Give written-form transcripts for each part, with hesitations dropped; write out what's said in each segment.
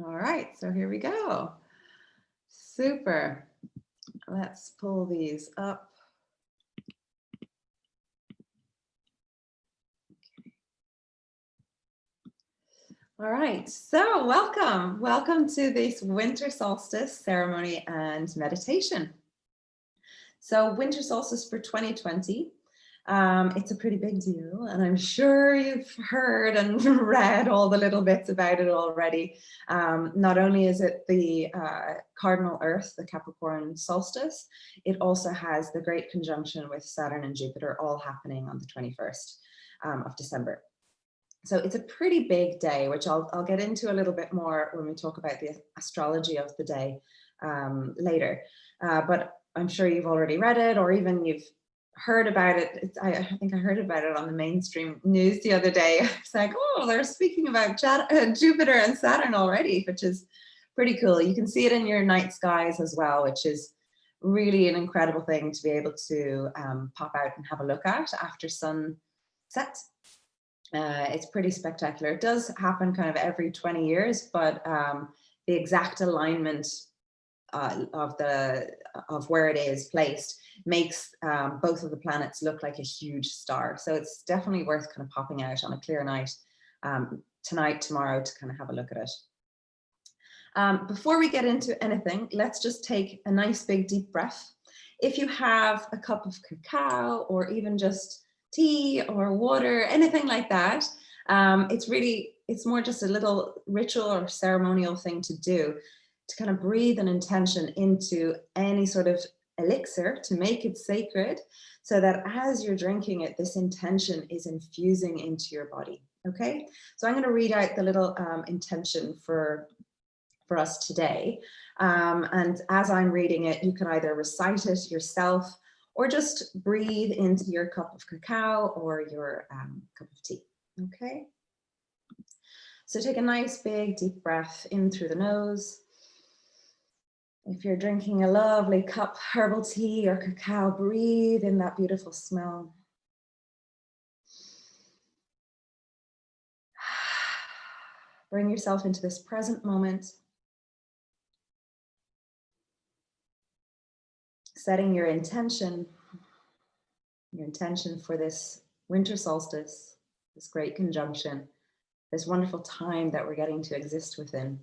All right, so here we go. Super. Let's pull these up. All right, so welcome to this winter solstice ceremony and meditation. So winter solstice for 2020, it's a pretty big deal, and I'm sure you've heard and read all the little bits about it already. Not only is it the cardinal Earth, the Capricorn solstice, it also has the great conjunction with Saturn and Jupiter all happening on the 21st of December. So it's a pretty big day, which I'll get into a little bit more when we talk about the astrology of the day later. But I'm sure you've already read it, or even you've heard about it. I think I heard about it on the mainstream news the other day. It's like, oh, they're speaking about Jupiter and Saturn already, which is pretty cool. You can see it in your night skies as well, which is really an incredible thing to be able to pop out and have a look at after sunset. It's pretty spectacular. It does happen kind of every 20 years, but the exact alignment of where it is placed makes both of the planets look like a huge star. So it's definitely worth kind of popping out on a clear night tonight, tomorrow, to kind of have a look at it. Before we get into anything, let's just take a nice big deep breath. If you have a cup of cacao or even just tea or water, anything like that, it's more just a little ritual or ceremonial thing to do, to kind of breathe an intention into any sort of elixir to make it sacred, so that as you're drinking it, this intention is infusing into your body. Okay, so I'm going to read out the little intention for us today, and as I'm reading it, you can either recite it yourself or just breathe into your cup of cacao or your cup of tea. Okay, so take a nice big deep breath in through the nose. If you're drinking a lovely cup herbal tea or cacao, breathe in that beautiful smell. Bring yourself into this present moment, setting your intention for this winter solstice, this great conjunction, this wonderful time that we're getting to exist within.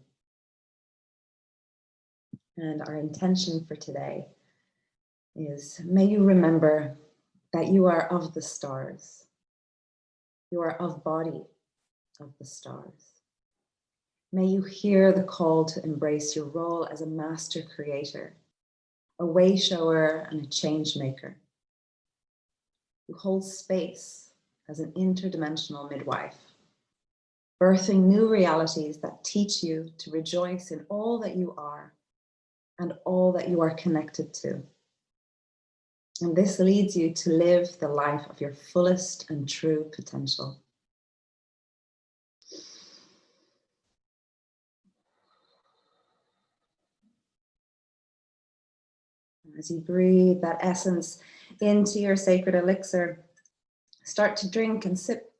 And our intention for today is, may you remember that you are of the stars. You are of body of the stars. May you hear the call to embrace your role as a master creator, a way shower and a change maker. You hold space as an interdimensional midwife, birthing new realities that teach you to rejoice in all that you are and all that you are connected to. And this leads you to live the life of your fullest and true potential. As you breathe that essence into your sacred elixir, start to drink and sip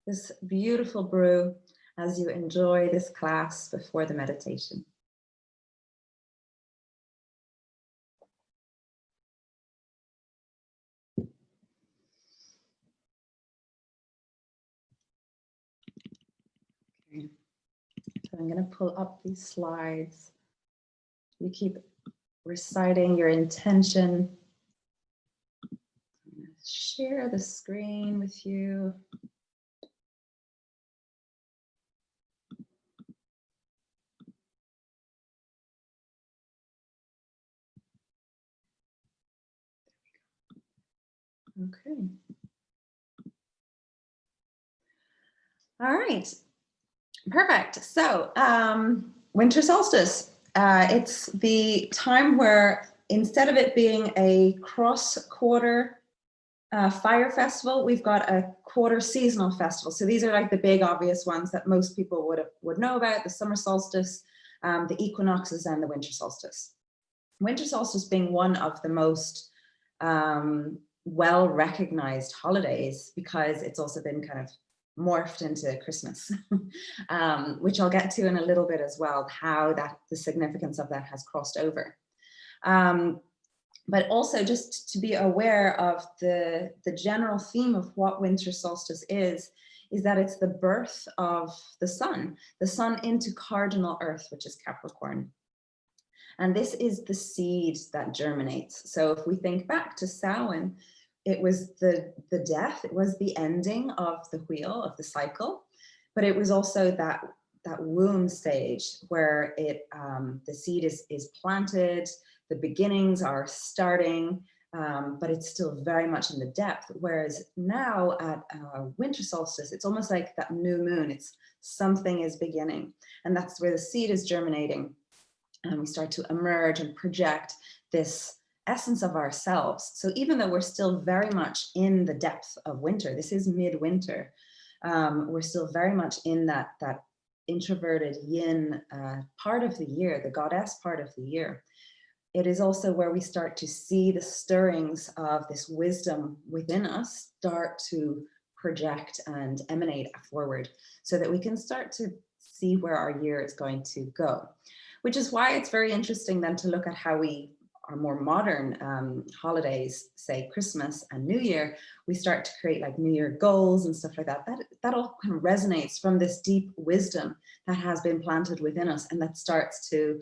this beautiful brew as you enjoy this class before the meditation. Okay. So I'm going to pull up these slides. You keep reciting your intention. I'm going to share the screen with you. Okay. All right. Perfect. So winter solstice. It's the time where, instead of it being a cross-quarter fire festival, we've got a quarter seasonal festival. So these are like the big obvious ones that most people would know about: the summer solstice, the equinoxes, and the winter solstice. Winter solstice being one of the most well-recognized holidays, because it's also been kind of morphed into Christmas, which I'll get to in a little bit as well, how the significance of that has crossed over. But also just to be aware of the general theme of what winter solstice is that it's the birth of the sun into cardinal earth, which is Capricorn. And this is the seed that germinates. So if we think back to Samhain, it was the death, it was the ending of the wheel, of the cycle, but it was also that womb stage where the seed is planted, the beginnings are starting, but it's still very much in the depth. Whereas now at winter solstice, it's almost like that new moon, it's something is beginning. And that's where the seed is germinating. And we start to emerge and project this essence of ourselves. So even though we're still very much in the depth of winter, this is midwinter, we're still very much in that introverted yin part of the year, the goddess part of the year. It is also where we start to see the stirrings of this wisdom within us start to project and emanate forward, so that we can start to see where our year is going to go. Which is why it's very interesting then to look at how our more modern holidays, say Christmas and New Year, we start to create like New Year goals and stuff like that. That all kind of resonates from this deep wisdom that has been planted within us, and that starts to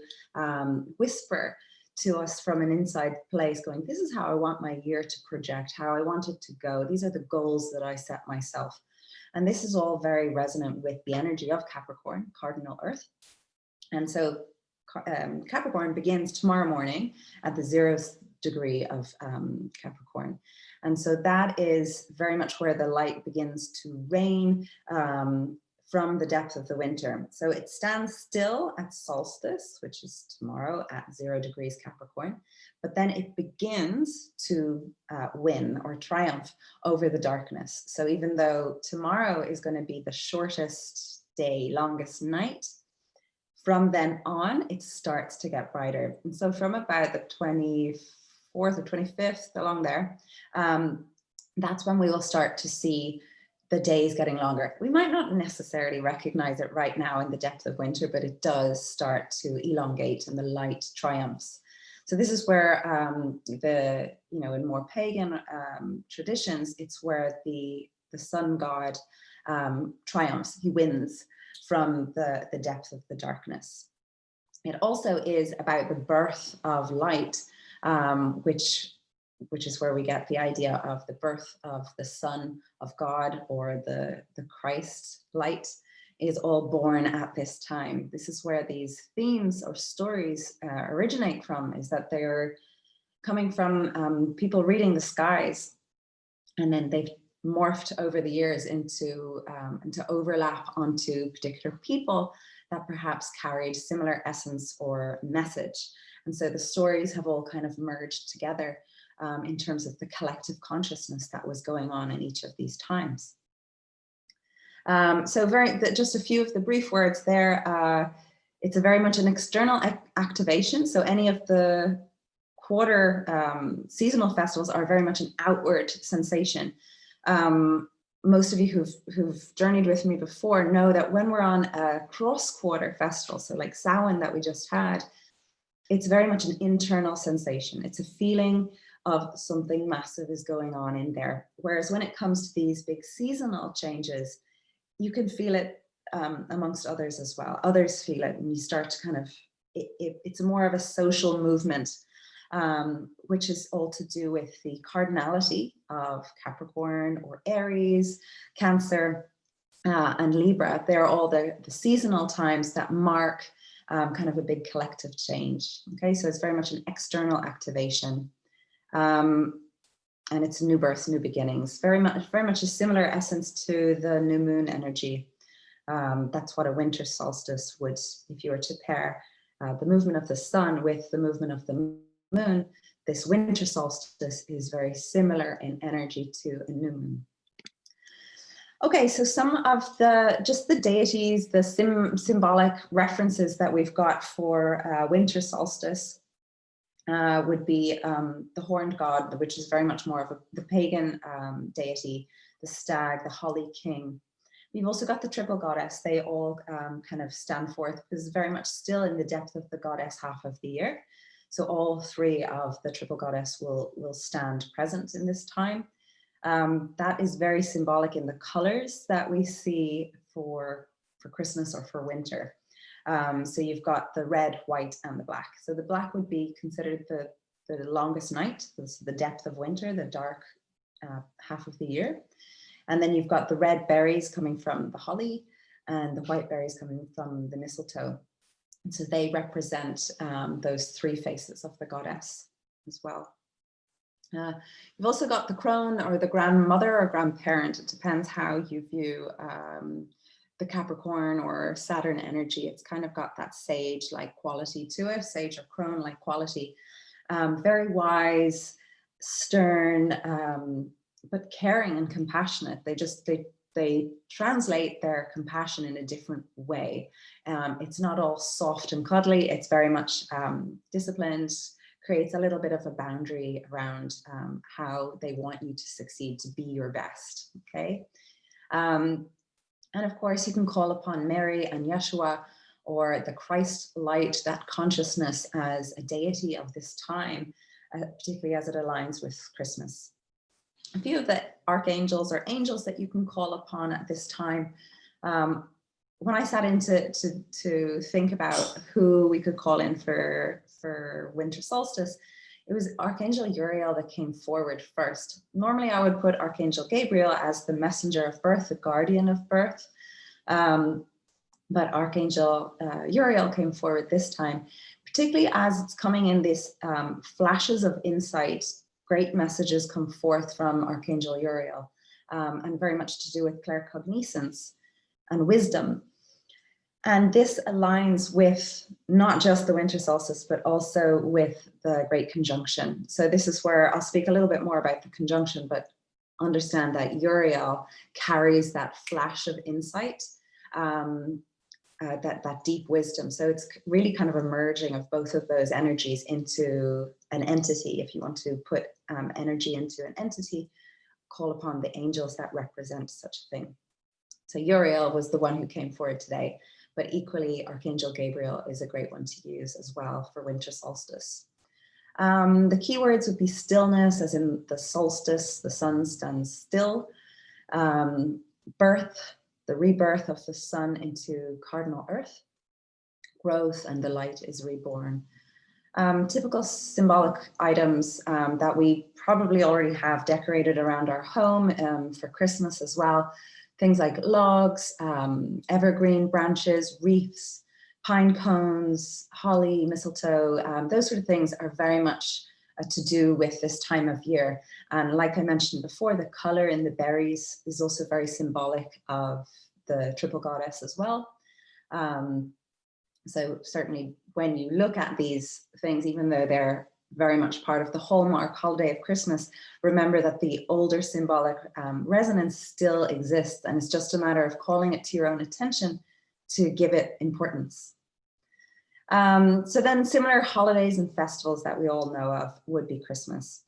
whisper to us from an inside place, going, this is how I want my year to project, how I want it to go. These are the goals that I set myself. And this is all very resonant with the energy of Capricorn, cardinal earth. And so Capricorn begins tomorrow morning at the 0th degree of Capricorn. And so that is very much where the light begins to reign from the depth of the winter. So it stands still at solstice, which is tomorrow at 0 degrees Capricorn, but then it begins to win or triumph over the darkness. So even though tomorrow is going to be the shortest day, longest night, from then on, it starts to get brighter. And so from about the 24th or 25th, along there, that's when we will start to see the days getting longer. We might not necessarily recognize it right now in the depth of winter, but it does start to elongate and the light triumphs. So this is where in more pagan traditions, it's where the sun god triumphs, he wins from the depth of the darkness. It also is about the birth of light, which is where we get the idea of the birth of the Son of God, or the Christ light is all born at this time. This is where these themes or stories originate from, is that they're coming from people reading the skies, and then they've morphed over the years into overlap onto particular people that perhaps carried similar essence or message. And so the stories have all kind of merged together in terms of the collective consciousness that was going on in each of these times. Just a few of the brief words there. It's a very much an external activation. So any of the quarter seasonal festivals are very much an outward sensation. Most of you who've journeyed with me before know that when we're on a cross-quarter festival, so like Samhain that we just had, it's very much an internal sensation. It's a feeling of something massive is going on in there. Whereas when it comes to these big seasonal changes, you can feel it amongst others as well. Others feel it, and you start to kind of, it's more of a social movement, which is all to do with the cardinality of Capricorn or Aries, Cancer, and Libra. They're all the seasonal times that mark kind of a big collective change. Okay, so it's very much an external activation. And it's new births, new beginnings. Very much a similar essence to the new moon energy. That's what a winter solstice would, if you were to pair the movement of the sun with the movement of the moon, this winter solstice is very similar in energy to a new moon. Okay, so some of the deities, the symbolic references that we've got for winter solstice would be the horned god, which is very much more of the pagan deity, the stag, the holly king. We've also got the triple goddess. They all kind of stand forth. This is very much still in the depth of the goddess half of the year. So all three of the triple goddess will stand present in this time. That is very symbolic in the colors that we see for Christmas or for winter. So you've got the red, white, and the black. So the black would be considered the longest night, so the depth of winter, the dark half of the year. And then you've got the red berries coming from the holly and the white berries coming from the mistletoe. And so they represent those three faces of the goddess as well. You've also got the crone, or the grandmother or grandparent. It depends how you view the Capricorn or Saturn energy. It's kind of got that sage-like quality to it, sage or crone-like quality. Very wise, stern, but caring and compassionate. They translate their compassion in a different way. It's not all soft and cuddly. It's very much disciplined, creates a little bit of a boundary around how they want you to succeed, to be your best, okay? And of course, you can call upon Mary and Yeshua, or the Christ light, that consciousness, as a deity of this time, particularly as it aligns with Christmas. A few of the archangels or angels that you can call upon at this time. When I sat in to think about who we could call in for winter solstice, it was Archangel Uriel that came forward first. Normally I would put Archangel Gabriel as the messenger of birth, the guardian of birth. But Archangel Uriel came forward this time, particularly as it's coming in this flashes of insight. Great messages come forth from Archangel Uriel, and very much to do with claircognizance and wisdom. And this aligns with not just the winter solstice, but also with the Great Conjunction. So this is where I'll speak a little bit more about the conjunction, but understand that Uriel carries that flash of insight, that deep wisdom. So it's really kind of a merging of both of those energies into an entity. If you want to put energy into an entity, call upon the angels that represent such a thing. So Uriel was the one who came forward today, but equally Archangel Gabriel is a great one to use as well for winter solstice. The keywords would be stillness, as in the solstice, the sun stands still. Birth, the rebirth of the sun into cardinal earth. Growth, and the light is reborn. Typical symbolic items that we probably already have decorated around our home for Christmas as well. Things like logs, evergreen branches, wreaths, pine cones, holly, mistletoe, those sort of things are very much to do with this time of year. And like I mentioned before, the color in the berries is also very symbolic of the triple goddess as well. So certainly when you look at these things, even though they're very much part of the hallmark holiday of Christmas, remember that the older symbolic resonance still exists, and it's just a matter of calling it to your own attention to give it importance. So then similar holidays and festivals that we all know of would be Christmas.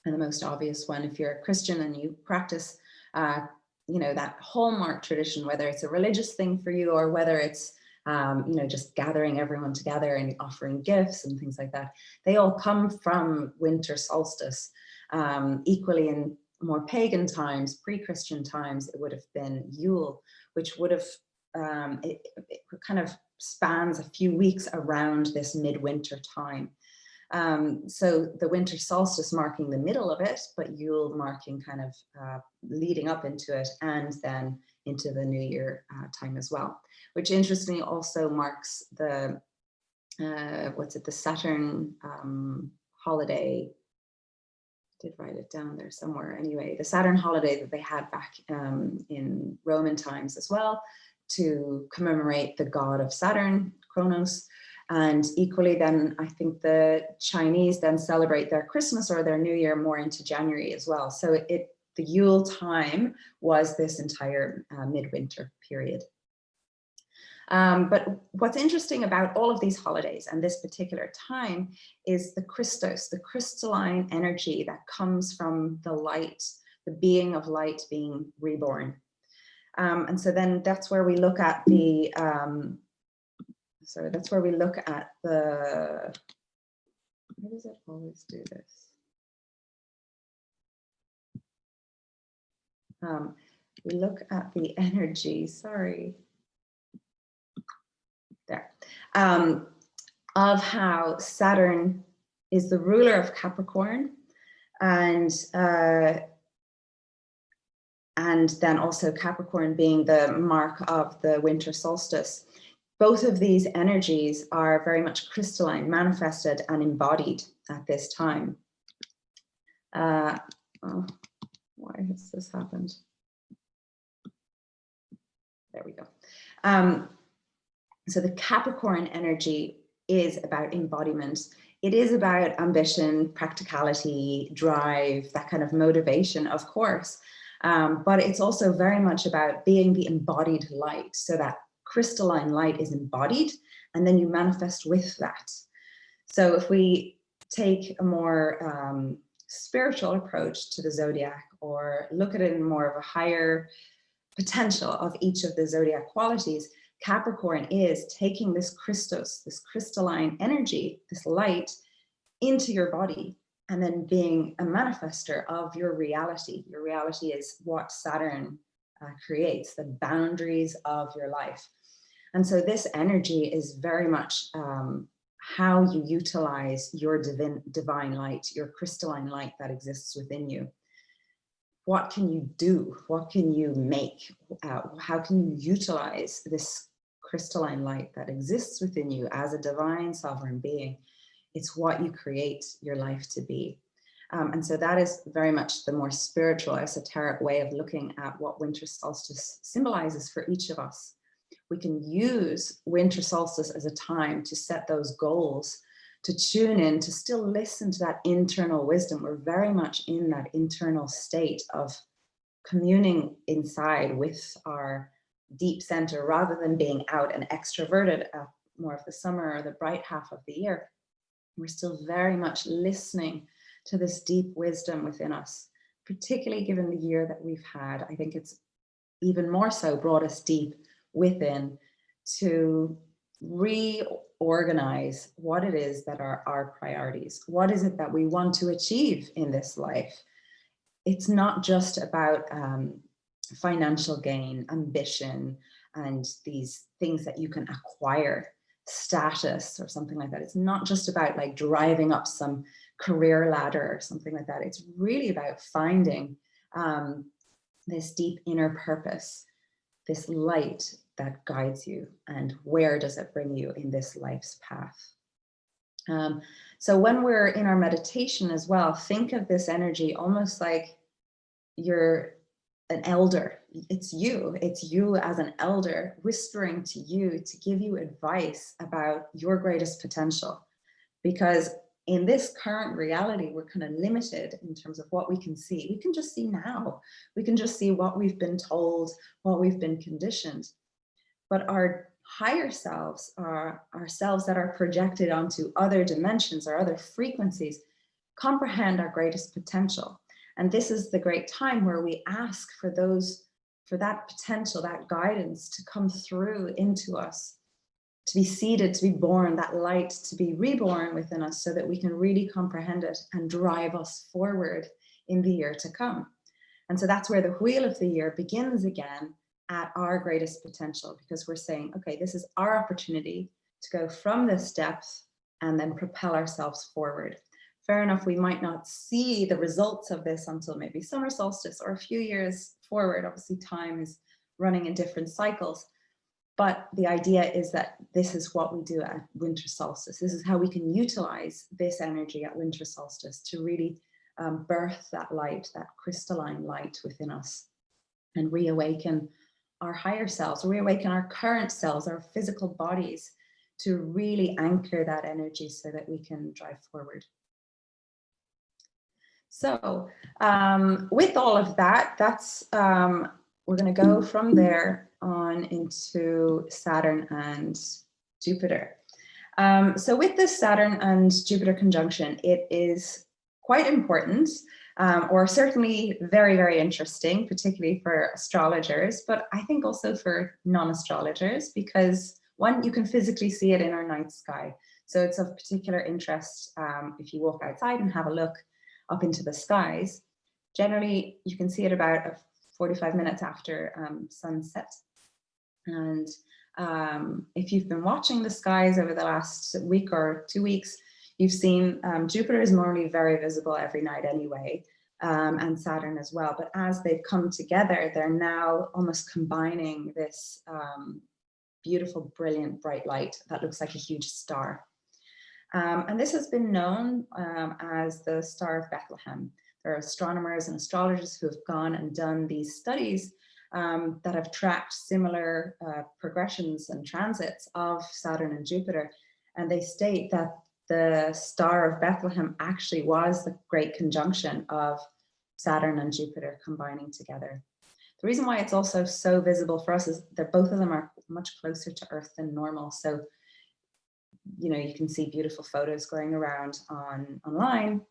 And the most obvious one, if you're a Christian and you practice, that hallmark tradition, whether it's a religious thing for you or whether it's just gathering everyone together and offering gifts and things like that, they all come from winter solstice. Equally in more pagan times, pre-Christian times, it would have been Yule, which would have, it kind of spans a few weeks around this midwinter time. So the winter solstice marking the middle of it, but Yule marking kind of leading up into it, and then into the New Year time as well, which interestingly also marks the, the Saturn holiday. I did write it down there somewhere. Anyway, the Saturn holiday that they had back in Roman times as well, to commemorate the god of Saturn, Kronos. And equally then, I think the Chinese then celebrate their Christmas or their New Year more into January as well. So the Yule time was this entire midwinter period. But what's interesting about all of these holidays and this particular time is the Christos, the crystalline energy that comes from the light, the being of light being reborn. And so then that's where we look at the, that's where we look at the, why does it always do this? We look at the energy, sorry, there, of how Saturn is the ruler of Capricorn, and then also Capricorn being the mark of the winter solstice. Both of these energies are very much crystalline, manifested and embodied at this time. Oh, why has this happened? There we go. So the Capricorn energy is about embodiment. It is about ambition, practicality, drive, that kind of motivation, of course. But it's also very much about being the embodied light. So that crystalline light is embodied, and then you manifest with that. So if we take a more spiritual approach to the zodiac, or look at it in more of a higher potential of each of the zodiac qualities, Capricorn is taking this Christos, this crystalline energy, this light, into your body, and then being a manifester of your reality. Your reality is what Saturn creates, the boundaries of your life. And so this energy is very much how you utilize your divine light, your crystalline light that exists within you. What can you do? What can you make? How can you utilize this crystalline light that exists within you as a divine sovereign being? It's what you create your life to be. And so that is very much the more spiritual, esoteric way of looking at what winter solstice symbolizes for each of us. We can use winter solstice as a time to set those goals, to tune in, to still listen to that internal wisdom. We're very much in that internal state of communing inside with our deep center, rather than being out and extroverted at more of the summer or the bright half of the year. We're still very much listening to this deep wisdom within us, particularly given the year that we've had. I think it's even more so brought us deep within to reorganize what it is that are our priorities. What is it that we want to achieve in this life? It's not just about financial gain, ambition, and these things that you can acquire, status or something like that. It's not just about like driving up some career ladder or something like that. It's really about finding this deep inner purpose, this light that guides you, and where does it bring you in this life's path. So when we're in our meditation as well, think of this energy almost like you're an elder. It's you as an elder whispering to you to give you advice about your greatest potential. Because in this current reality, we're kind of limited in terms of what we can see. We can just see now. We can just see what we've been told, what we've been conditioned. But our higher selves, are ourselves that are projected onto other dimensions or other frequencies, comprehend our greatest potential. And this is the great time where we ask for that potential, that guidance to come through into us, to be seeded, to be born, that light to be reborn within us, so that we can really comprehend it and drive us forward in the year to come. And so that's where the wheel of the year begins again, at our greatest potential, because we're saying, okay, this is our opportunity to go from this depth and then propel ourselves forward. Fair enough, we might not see the results of this until maybe summer solstice or a few years forward. Obviously, time is running in different cycles. But the idea is that this is what we do at winter solstice. This is how we can utilize this energy at winter solstice to really birth that light, that crystalline light within us, and reawaken our higher selves, reawaken our current selves, our physical bodies, to really anchor that energy so that we can drive forward. So with all of that, that's we're going to go from there on into Saturn and Jupiter. So with this Saturn and Jupiter conjunction, it is quite important or certainly very, very interesting, particularly for astrologers, but I think also for non-astrologers, because one, you can physically see it in our night sky. So it's of particular interest if you walk outside and have a look up into the skies. Generally, you can see it about 45 minutes after sunset. And if you've been watching the skies over the last week or 2 weeks, you've seen Jupiter is normally very visible every night anyway, and Saturn as well. But as they've come together, they're now almost combining this beautiful, brilliant, bright light that looks like a huge star. And this has been known as the Star of Bethlehem. There are astronomers and astrologers who have gone and done these studies that have tracked similar progressions and transits of Saturn and Jupiter. And they state that the Star of Bethlehem actually was the great conjunction of Saturn and Jupiter combining together. The reason why it's also so visible for us is that both of them are much closer to Earth than normal. So, you know, you can see beautiful photos going around online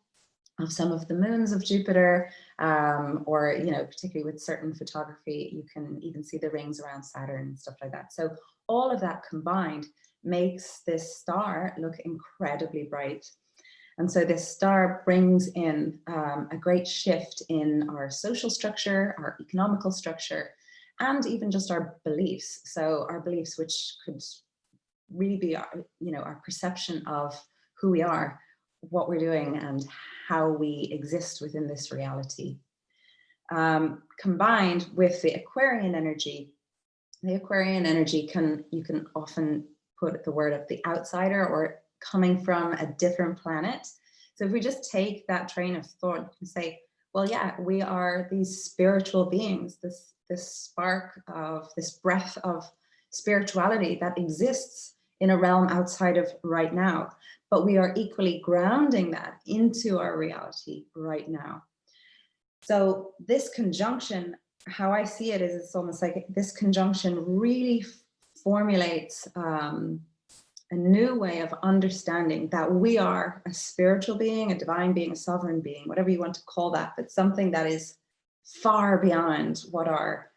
of some of the moons of Jupiter, or, you know, particularly with certain photography, you can even see the rings around Saturn and stuff like that. So all of that combined makes this star look incredibly bright. And so this star brings in a great shift in our social structure, our economical structure, and even just our beliefs. So our beliefs, which could really be our, you know, our perception of who we are, what we're doing, and how we exist within this reality. Combined with the Aquarian energy, you can often put the word of the outsider or coming from a different planet. So if we just take that train of thought and say, well, yeah, we are these spiritual beings, this spark of, this breath of spirituality that exists in a realm outside of right now, but we are equally grounding that into our reality right now. So this conjunction, how I see it is, it's almost like this conjunction really formulates a new way of understanding that we are a spiritual being, a divine being, a sovereign being, whatever you want to call that, but something that is far beyond what our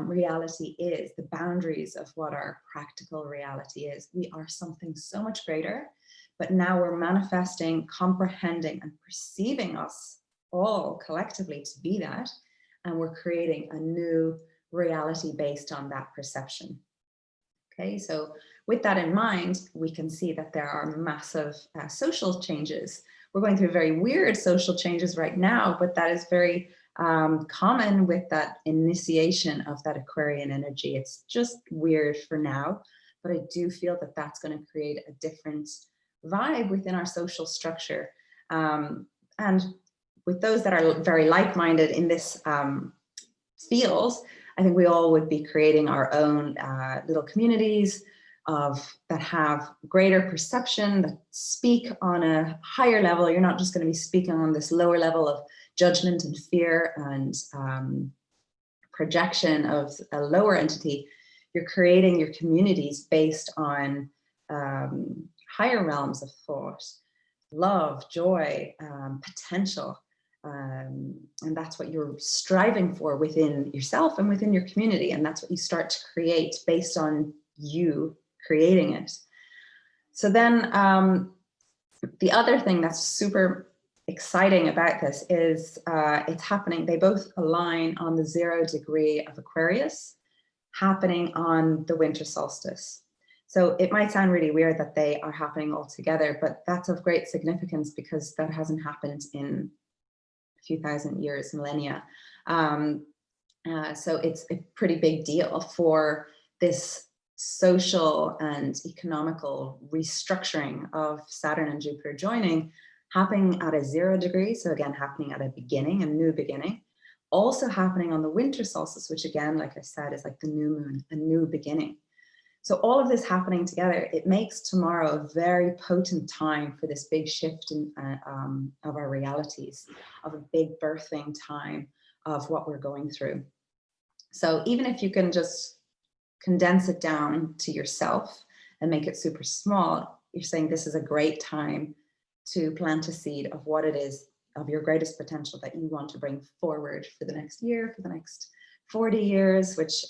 reality is, the boundaries of what our practical reality is. We are something so much greater, but now we're manifesting, comprehending, and perceiving us all collectively to be that, and we're creating a new reality based on that perception. Okay, so with that in mind, we can see that there are massive social changes. We're going through very weird social changes right now, but that is very common with that initiation of that Aquarian energy. It's just weird for now, but I do feel that that's going to create a different vibe within our social structure. And with those that are very like-minded in this field, I think we all would be creating our own little communities that have greater perception, that speak on a higher level. You're not just going to be speaking on this lower level of judgment and fear and projection of a lower entity. You're creating your communities based on higher realms of thought, love, joy, potential. And that's what you're striving for within yourself and within your community. And that's what you start to create based on you creating it. So then the other thing that's super exciting about this is it's happening, they both align on the 0 degree of Aquarius, happening on the winter solstice. So it might sound really weird that they are happening all together, but that's of great significance because that hasn't happened in a few thousand years, millennia. So it's a pretty big deal for this social and economical restructuring of Saturn and Jupiter joining, happening at a 0 degree. So again, happening at a beginning, a new beginning. Also happening on the winter solstice, which again, like I said, is like the new moon, a new beginning. So all of this happening together, it makes tomorrow a very potent time for this big shift in, of our realities, of a big birthing time of what we're going through. So even if you can just condense it down to yourself and make it super small, you're saying this is a great time to plant a seed of what it is of your greatest potential that you want to bring forward for the next year, for the next 40 years, which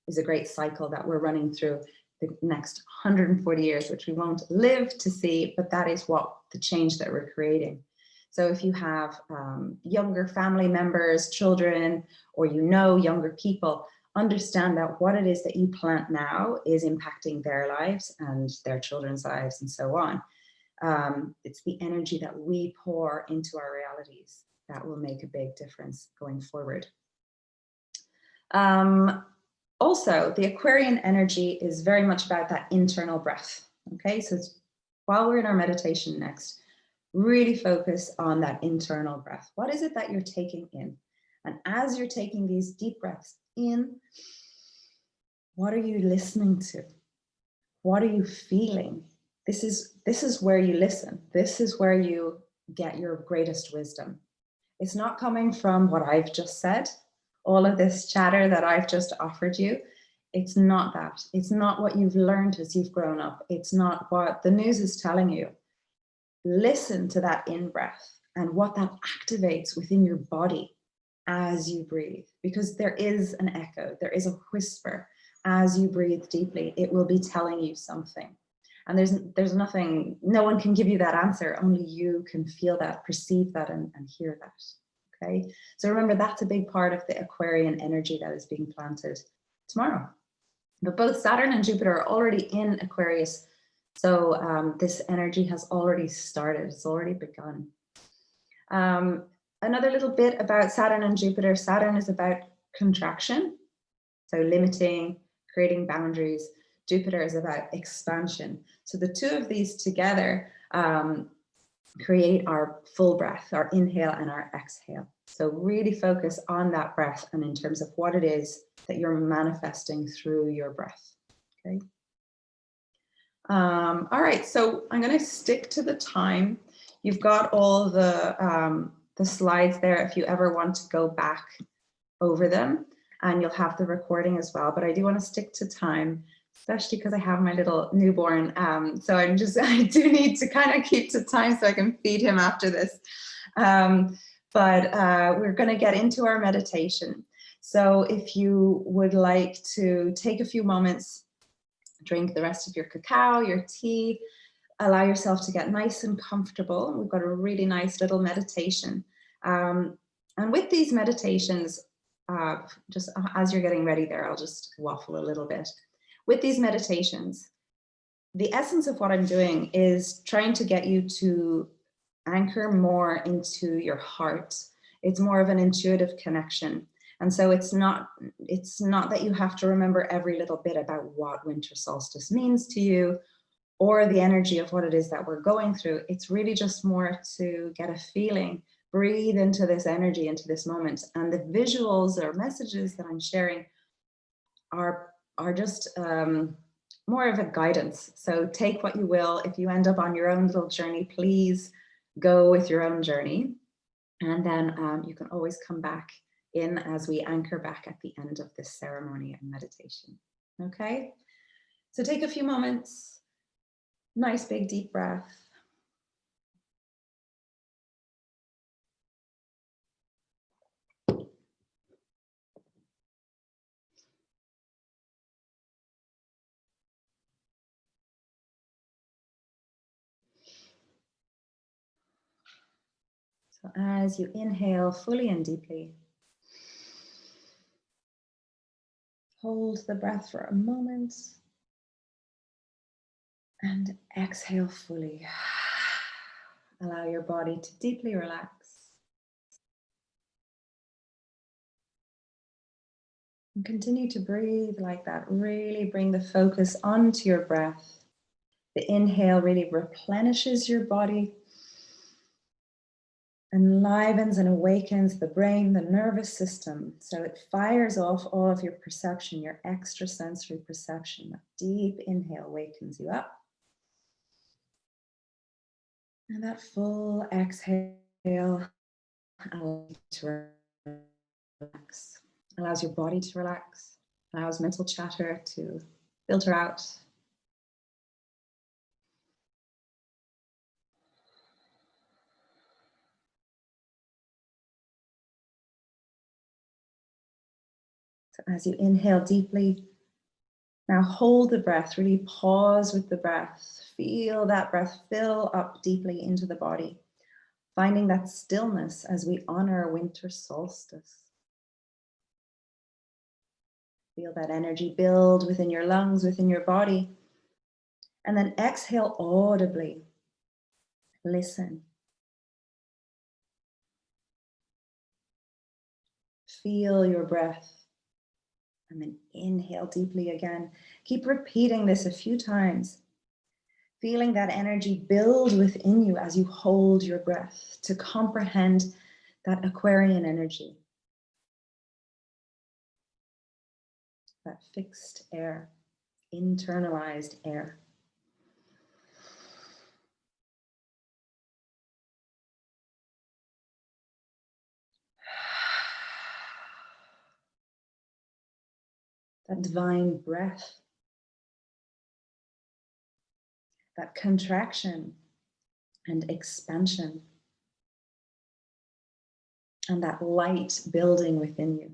is a great cycle that we're running through the next 140 years, which we won't live to see, but that is what the change that we're creating. So if you have younger family members, children, or younger people, understand that what it is that you plant now is impacting their lives and their children's lives and so on. It's the energy that we pour into our realities that will make a big difference going forward. Also, the Aquarian energy is very much about that internal breath. Okay, so while we're in our meditation next, really focus on that internal breath. What is it that you're taking in? And as you're taking these deep breaths in, what are you listening to? What are you feeling? This is where you listen. This is where you get your greatest wisdom. It's not coming from what I've just said, all of this chatter that I've just offered you. It's not that. It's not what you've learned as you've grown up. It's not what the news is telling you. Listen to that in-breath and what that activates within your body as you breathe, because there is an echo, there is a whisper. As you breathe deeply, it will be telling you something. And there's nothing, no one can give you that answer. Only you can feel that, perceive that, and hear that. Okay. So remember, that's a big part of the Aquarian energy that is being planted tomorrow. But both Saturn and Jupiter are already in Aquarius. So this energy has already started. It's already begun. Another little bit about Saturn and Jupiter. Saturn is about contraction, so limiting, creating boundaries. Jupiter is about expansion. So the two of these together create our full breath, our inhale and our exhale. So really focus on that breath and in terms of what it is that you're manifesting through your breath. Okay. All right, so I'm going to stick to the time. You've got all the slides there if you ever want to go back over them, and you'll have the recording as well. But I do want to stick to time, especially because I have my little newborn. So I do need to kind of keep to time so I can feed him after this. But we're going to get into our meditation. So if you would like to take a few moments, drink the rest of your cacao, your tea, allow yourself to get nice and comfortable. We've got a really nice little meditation. And with these meditations, just as you're getting ready there, I'll just waffle a little bit. With these meditations, the essence of what I'm doing is trying to get you to anchor more into your heart. It's more of an intuitive connection. And so it's not that you have to remember every little bit about what winter solstice means to you or the energy of what it is that we're going through. It's really just more to get a feeling, breathe into this energy, into this moment. And the visuals or messages that I'm sharing are just more of a guidance. So take what you will. If you end up on your own little journey, please go with your own journey. And then you can always come back in as we anchor back at the end of this ceremony and meditation. Okay, so take a few moments, nice big deep breath. So as you inhale fully and deeply, hold the breath for a moment and exhale fully. Allow your body to deeply relax. And continue to breathe like that. Really bring the focus onto your breath. The inhale really replenishes your body, enlivens and awakens the brain, the nervous system. So it fires off all of your perception, your extrasensory perception. That deep inhale wakens you up. And that full exhale allows you to relax, allows your body to relax, allows mental chatter to filter out. So as you inhale deeply, now hold the breath, really pause with the breath. Feel that breath fill up deeply into the body, finding that stillness as we honor winter solstice. Feel that energy build within your lungs, within your body. And then exhale audibly. Listen. Feel your breath. And then inhale deeply again. Keep repeating this a few times. Feeling that energy build within you as you hold your breath to comprehend that Aquarian energy. That fixed air, internalized air. That divine breath. That contraction and expansion. And that light building within you.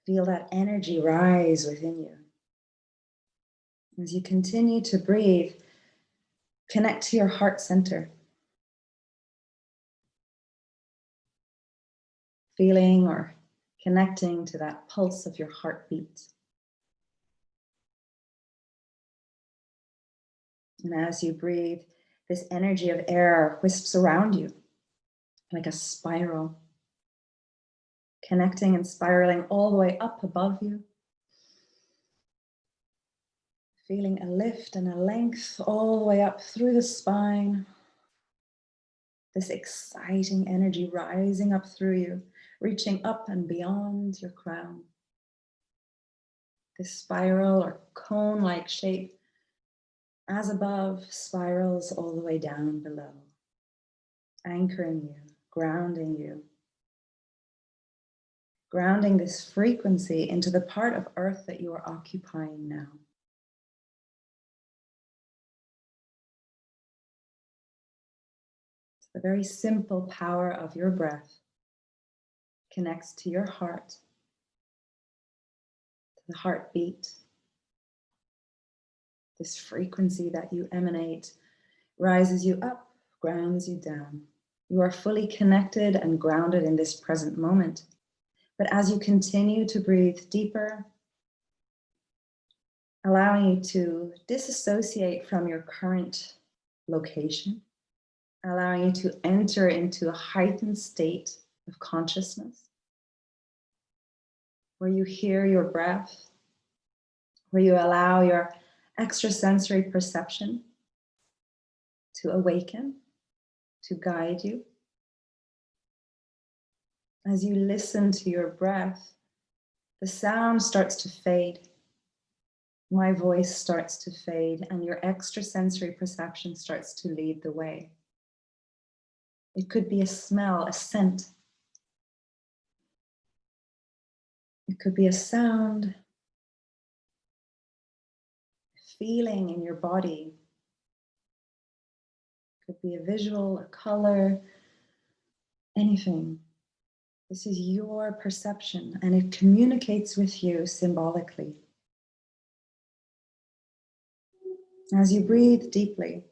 Feel that energy rise within you. As you continue to breathe, connect to your heart center. Feeling or connecting to that pulse of your heartbeat. And as you breathe, this energy of air wisps around you like a spiral, connecting and spiraling all the way up above you. Feeling a lift and a length all the way up through the spine. This exciting energy rising up through you, reaching up and beyond your crown. This spiral or cone-like shape, as above, spirals all the way down below, anchoring you, grounding you. Grounding this frequency into the part of Earth that you are occupying now. The very simple power of your breath connects to your heart, to the heartbeat. This frequency that you emanate rises you up, grounds you down. You are fully connected and grounded in this present moment. But as you continue to breathe deeper, allowing you to disassociate from your current location, allowing you to enter into a heightened state of consciousness, where you hear your breath, where you allow your extrasensory perception to awaken, to guide you. As you listen to your breath, the sound starts to fade. My voice starts to fade, and your extrasensory perception starts to lead the way. It could be a smell, a scent. It could be a sound, a feeling in your body. It could be a visual, a color, anything. This is your perception, and it communicates with you symbolically. As you breathe deeply,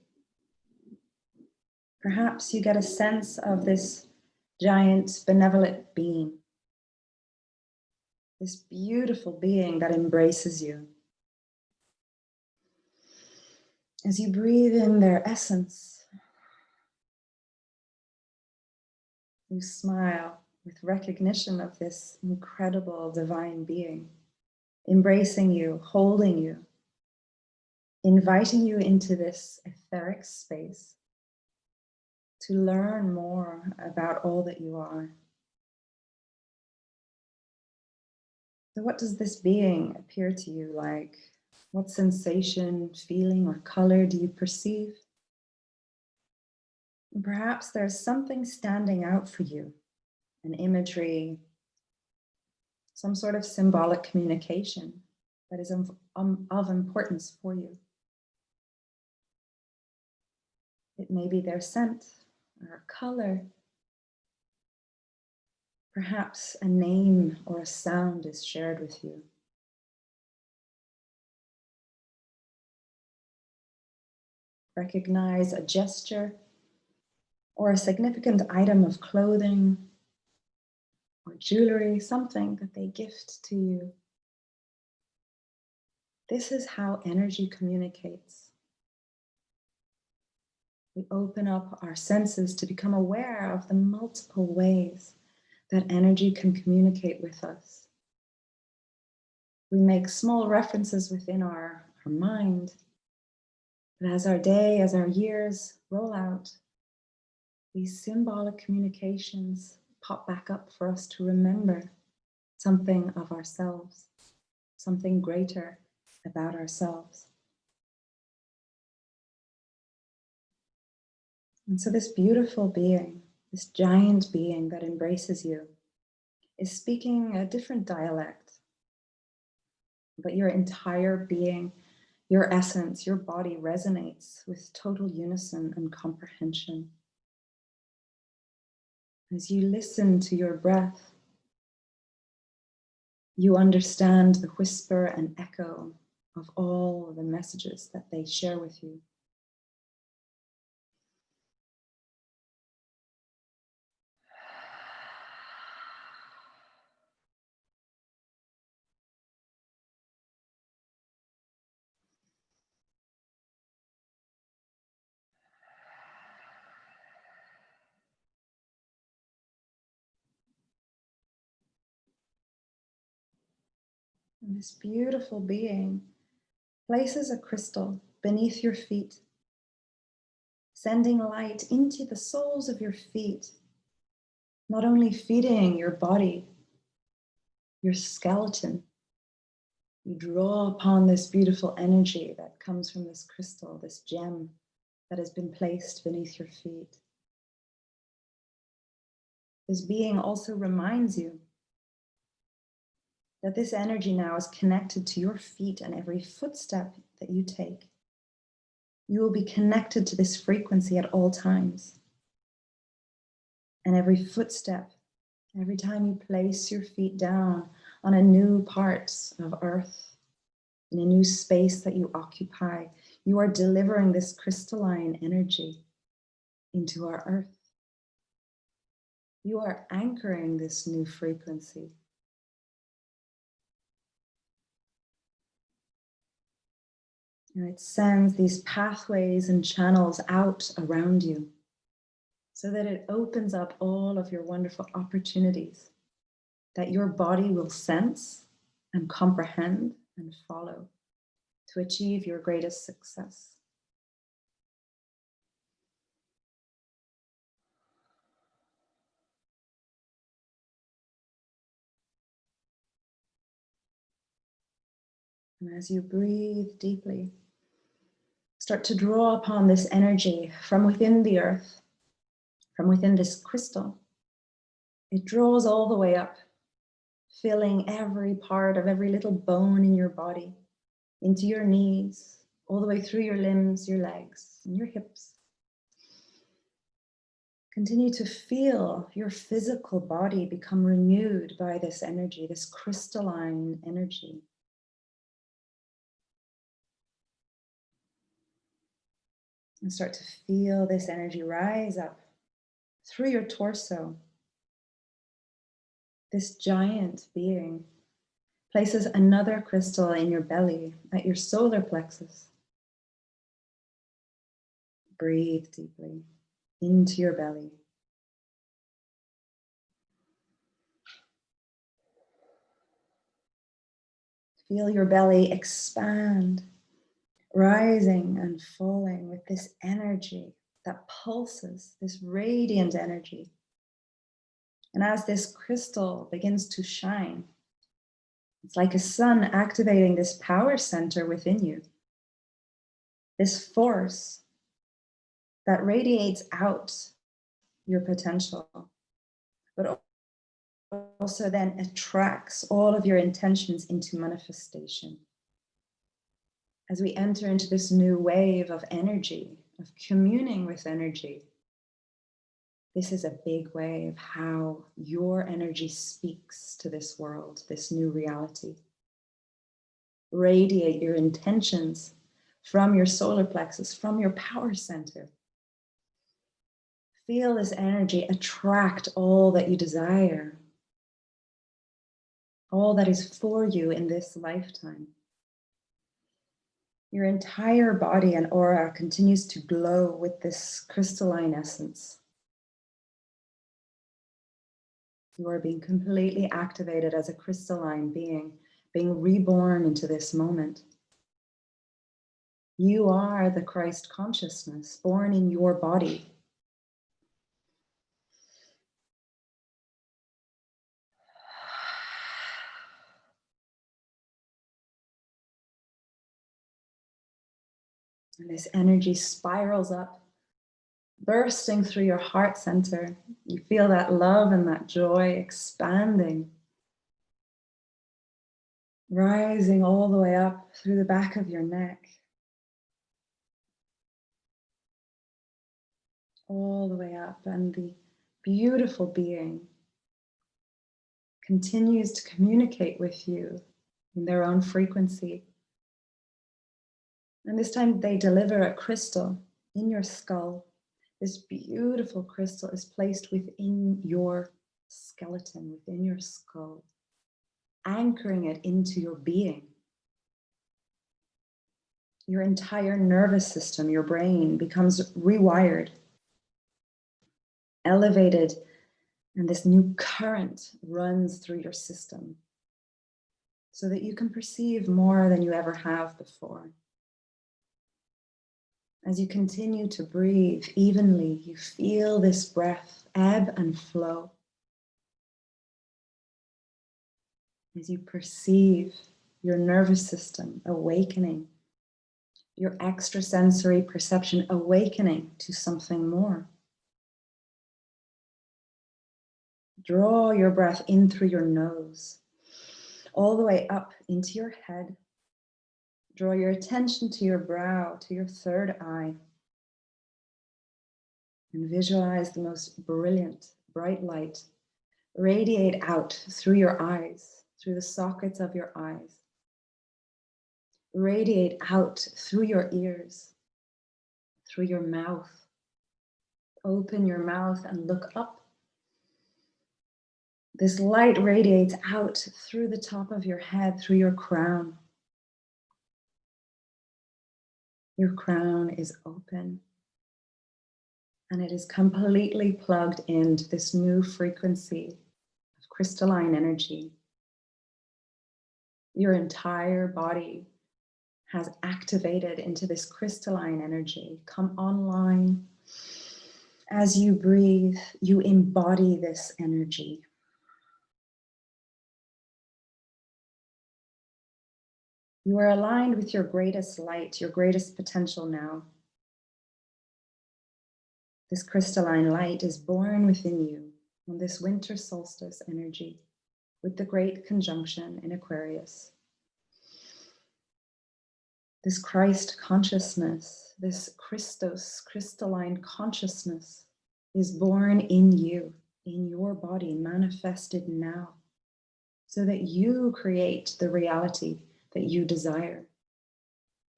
perhaps you get a sense of this giant benevolent being, this beautiful being that embraces you. As you breathe in their essence, you smile with recognition of this incredible divine being, embracing you, holding you, inviting you into this etheric space to learn more about all that you are. So what does this being appear to you like? What sensation, feeling, or color do you perceive? And perhaps there's something standing out for you, an imagery, some sort of symbolic communication that is of importance for you. It may be their scent or color. Perhaps a name or a sound is shared with you. Recognize a gesture or a significant item of clothing or jewelry, something that they gift to you. This is how energy communicates. We open up our senses to become aware of the multiple ways that energy can communicate with us. We make small references within our mind, but as our day, as our years roll out, these symbolic communications pop back up for us to remember something of ourselves, something greater about ourselves. And so this beautiful being, this giant being that embraces you, is speaking a different dialect, but your entire being, your essence, your body resonates with total unison and comprehension. As you listen to your breath, you understand the whisper and echo of all the messages that they share with you. And this beautiful being places a crystal beneath your feet, sending light into the soles of your feet, not only feeding your body, your skeleton. You draw upon this beautiful energy that comes from this crystal, this gem that has been placed beneath your feet. This being also reminds you that this energy now is connected to your feet, and every footstep that you take, you will be connected to this frequency at all times. And every footstep, every time you place your feet down on a new part of earth, in a new space that you occupy, you are delivering this crystalline energy into our earth. You are anchoring this new frequency. And it sends these pathways and channels out around you so that it opens up all of your wonderful opportunities that your body will sense and comprehend and follow to achieve your greatest success. And as you breathe deeply, start to draw upon this energy from within the earth, from within this crystal. It draws all the way up, filling every part of every little bone in your body, into your knees, all the way through your limbs, your legs, and your hips. Continue to feel your physical body become renewed by this energy, this crystalline energy. And start to feel this energy rise up through your torso. This giant being places another crystal in your belly at your solar plexus. Breathe deeply into your belly. Feel your belly expand, rising and falling with this energy that pulses, this radiant energy. And as this crystal begins to shine, it's like a sun activating this power center within you. This force that radiates out your potential, but also then attracts all of your intentions into manifestation. As we enter into this new wave of energy, of communing with energy, This is a big way of how your energy speaks to this world, this new reality. Radiate your intentions from your solar plexus, from your power center. Feel this energy attract all that you desire, all that is for you in this lifetime. Your entire body and aura continues to glow with this crystalline essence. You are being completely activated as a crystalline being reborn into this moment. You are the Christ consciousness born in your body. And this energy spirals up, bursting through your heart center. You feel that love and that joy expanding, rising all the way up through the back of your neck, all the way up. And the beautiful being continues to communicate with you in their own frequency. And this time they deliver a crystal in your skull. This beautiful crystal is placed within your skeleton, within your skull, anchoring it into your being. Your entire nervous system, your brain, becomes rewired, elevated, and this new current runs through your system so that you can perceive more than you ever have before. As you continue to breathe evenly, you feel this breath ebb and flow. As you perceive your nervous system awakening, your extrasensory perception awakening to something more. Draw your breath in through your nose, all the way up into your head. Draw your attention to your brow, to your third eye, and visualize the most brilliant, bright light radiate out through your eyes, through the sockets of your eyes. Radiate out through your ears, through your mouth. Open your mouth and look up. This light radiates out through the top of your head, through your crown. Your crown is open and it is completely plugged into this new frequency of crystalline energy. Your entire body has activated into this crystalline energy. Come online. As you breathe, you embody this energy. You are aligned with your greatest light, your greatest potential now. This crystalline light is born within you on this winter solstice energy with the great conjunction in Aquarius. This Christ consciousness, this Christos, crystalline consciousness is born in you, in your body, manifested now, so that you create the reality that you desire,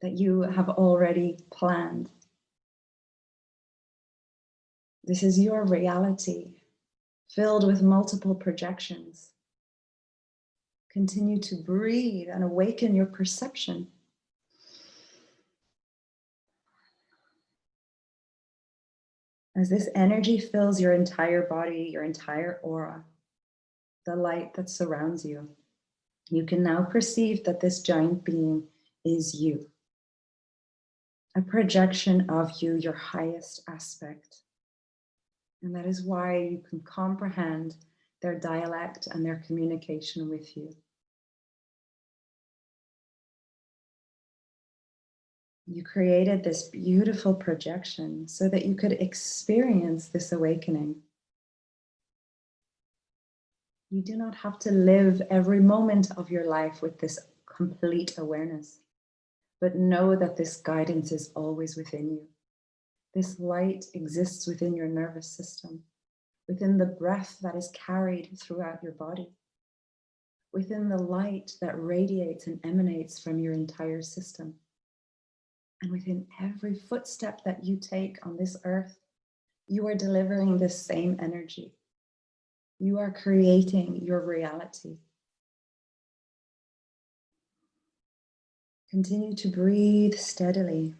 that you have already planned. This is your reality, filled with multiple projections. Continue to breathe and awaken your perception. As this energy fills your entire body, your entire aura, the light that surrounds you, you can now perceive that this giant being is you. A projection of you, your highest aspect. And that is why you can comprehend their dialect and their communication with you. You created this beautiful projection so that you could experience this awakening. You do not have to live every moment of your life with this complete awareness, but know that this guidance is always within you. This light exists within your nervous system. within the breath that is carried throughout your body, within the light that radiates and emanates from your entire system. And within every footstep that you take on this earth, you are delivering this same energy. You are creating your reality. Continue to breathe steadily.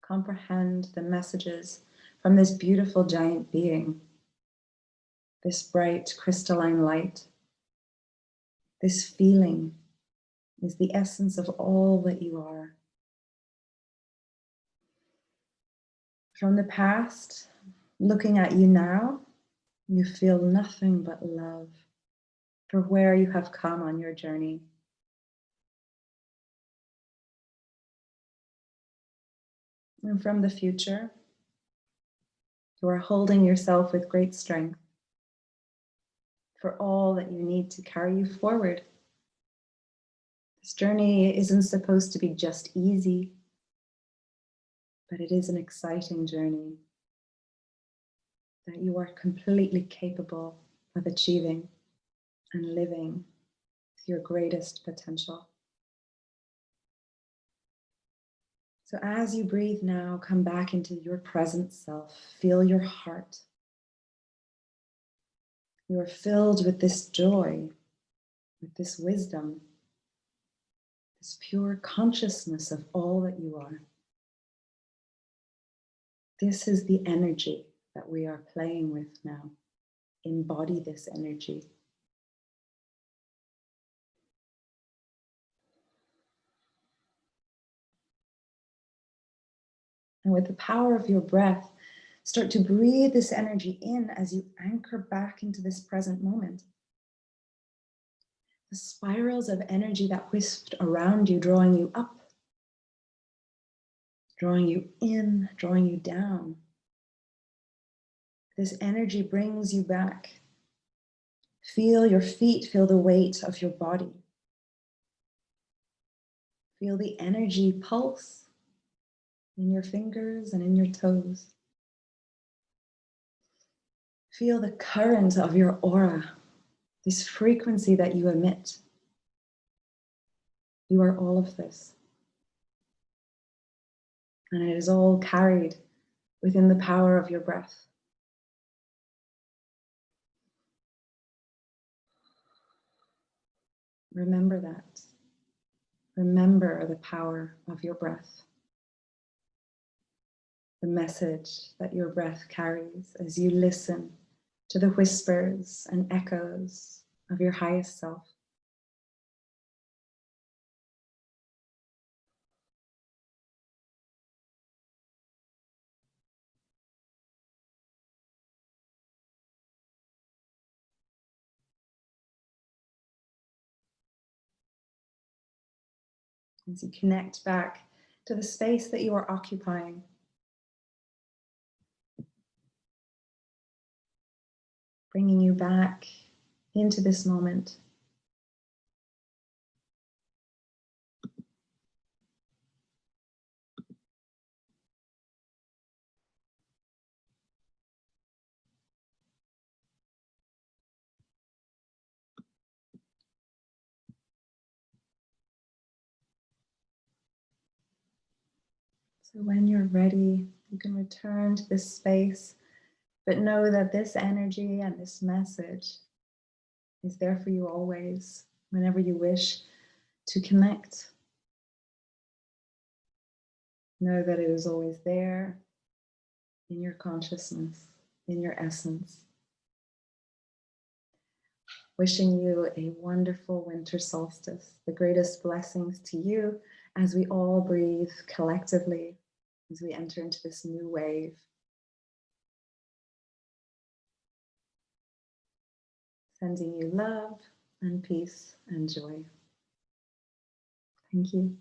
Comprehend the messages from this beautiful giant being, this bright crystalline light. This feeling is the essence of all that you are. From the past, looking at you now, you feel nothing but love for where you have come on your journey. And from the future, you are holding yourself with great strength for all that you need to carry you forward. This journey isn't supposed to be just easy, but it is an exciting journey that you are completely capable of achieving and living with your greatest potential. So as you breathe now, come back into your present self. Feel your heart. You are filled with this joy, with this wisdom, this pure consciousness of all that you are. This is the energy that we are playing with now. Embody this energy. And with the power of your breath, start to breathe this energy in as you anchor back into this present moment. The spirals of energy that whisked around you, drawing you up, drawing you in, drawing you down. This energy brings you back. Feel your feet, feel the weight of your body. Feel the energy pulse in your fingers and in your toes. Feel the current of your aura, this frequency that you emit. You are all of this. And it is all carried within the power of your breath. Remember that. Remember the power of your breath. The message that your breath carries as you listen to the whispers and echoes of your highest self. As you connect back to the space that you are occupying, bringing you back into this moment. So when you're ready, you can return to this space, but know that this energy and this message is there for you always, whenever you wish to connect. Know that it is always there in your consciousness, in your essence. Wishing you a wonderful winter solstice, the greatest blessings to you as we all breathe collectively, as we enter into this new wave. Sending you love and peace and joy. Thank you.